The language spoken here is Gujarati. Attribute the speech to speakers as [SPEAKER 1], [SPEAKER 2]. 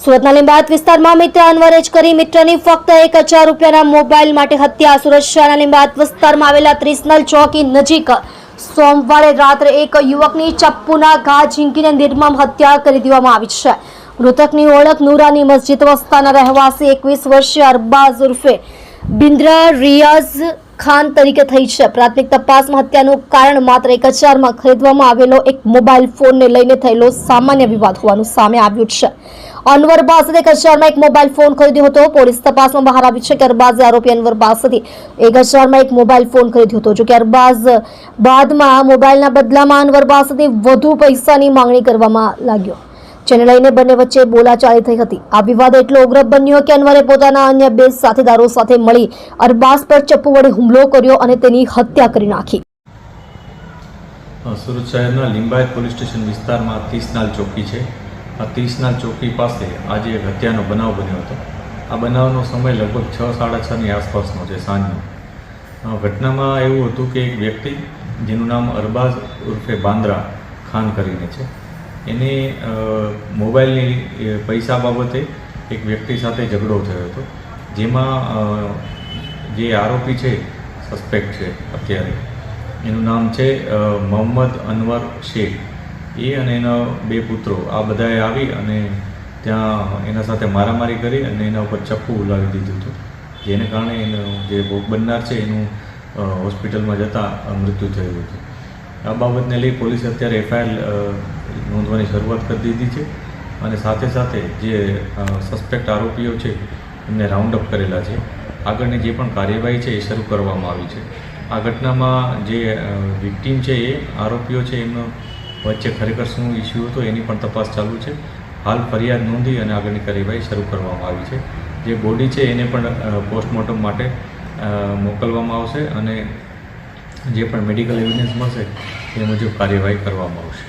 [SPEAKER 1] સુરતના લીંબાયત વિસ્તારમાં મિત્ર અનવરે જ કરી મિત્રની ફક્ત 1000 રૂપિયાના મોબાઈલ માટે હત્યા। સુરત શહેરના લીંબાયત વિસ્તારમાં આવેલા ત્રિસનલ ચોકી નજીક સોમવારે રાત્રે એક યુવકની ચપ્પુના ઘા ઝીંકીને નિર્મમ હત્યા કરી દેવામાં આવી છે। મૃતકની ઓળખ નુરાની મસ્જિદ વિસ્તારના રહેવાસી 21 વર્ષીય અરબાઝ ઉર્ફે બિન્દ્રા રિયાઝ ખાન તરીકે થઈ છે। પ્રાથમિક તપાસમાં હત્યાનું કારણ માત્ર 1000માં ખરીદવામાં આવેલો એક મોબાઈલ ફોનને લઈને થયેલો સામાન્ય વિવાદ હોવાનું સામે આવ્યું છે। અનવર પાસેથી 1000માં એક મોબાઈલ ફોન ખરીદ્યો હતો। પોલીસ તપાસમાં બહાર આવ્યું છે કે અરબાઝે આરોપી અનવર પાસેથી 1000માં એક મોબાઈલ ફોન ખરીદ્યો હતો। જો કે અરબાઝ બાદમાં મોબાઈલના બદલામાં અનવર પાસેથી વધુ પૈસાની માંગણી કરવામાં લાગ્યો, જેને લઈને બંને વચ્ચે બોલાચાલી થઈ હતી। આ વિવાદ એટલો ઉગ્ર બન્યો કે અનવરે પોતાના અન્ય 2 સાથીદારો સાથે મળી અરબાઝ પર ચપ્પુ વડે હુમલો કર્યો અને તેની હત્યા કરી નાખી।
[SPEAKER 2] સુરત શહેરના લીંબાયત પોલીસ સ્ટેશન વિસ્તારમાં ત્રિસનાલ ચોકી છે। આ ત્રિસનાલ ચોકી પાસે આજે એક હત્યાનો બનાવ બન્યો હતો। આ બનાવનો સમય લગભગ 6-6:30ની આસપાસનો છે, સાંજનો। ઘટનામાં એવું હતું કે એક વ્યક્તિ જેનું નામ અરબાઝ ઉર્ફે બાંદ્રા ખાન કરીને છે, એને મોબાઈલની પૈસા બાબતે એક વ્યક્તિ સાથે ઝઘડો થયો હતો, જેમાં જે આરોપી છે, સસ્પેક્ટ છે અત્યારે, એનું નામ છે મોહમ્મદ અનવર શેખ। એ અને એના 2 પુત્રો આ બધાએ આવી અને ત્યાં એના સાથે મારામારી કરી અને એના ઉપર ચપ્પુ ઉલાવી દીધું હતું, જેને કારણે એનો જે ભોગ બનનાર છે એનું હોસ્પિટલમાં જતાં મૃત્યુ થયું હતું। આ બાબતને લઈ પોલીસે અત્યારે FIR નોંધવાની શરૂઆત કરી દીધી છે અને સાથે સાથે જે સસ્પેક્ટ આરોપીઓ છે એમને રાઉન્ડ અપ કરેલા છે। આગળની જે પણ કાર્યવાહી છે એ શરૂ કરવામાં આવી છે। આ ઘટનામાં જે વિક્ટીમ છે એ આરોપીઓ છે એમનો વચ્ચે ખરેખર શું ઇસ્યુ હતો એની પણ તપાસ ચાલુ છે। હાલ ફરિયાદ નોંધી અને આગળની કાર્યવાહી શરૂ કરવામાં આવી છે। જે બોડી છે એને પણ પોસ્ટમોર્ટમ માટે મોકલવામાં આવશે અને જે પણ મેડિકલ એવિડન્સ મળશે એ મુજબ કાર્યવાહી કરવામાં આવશે।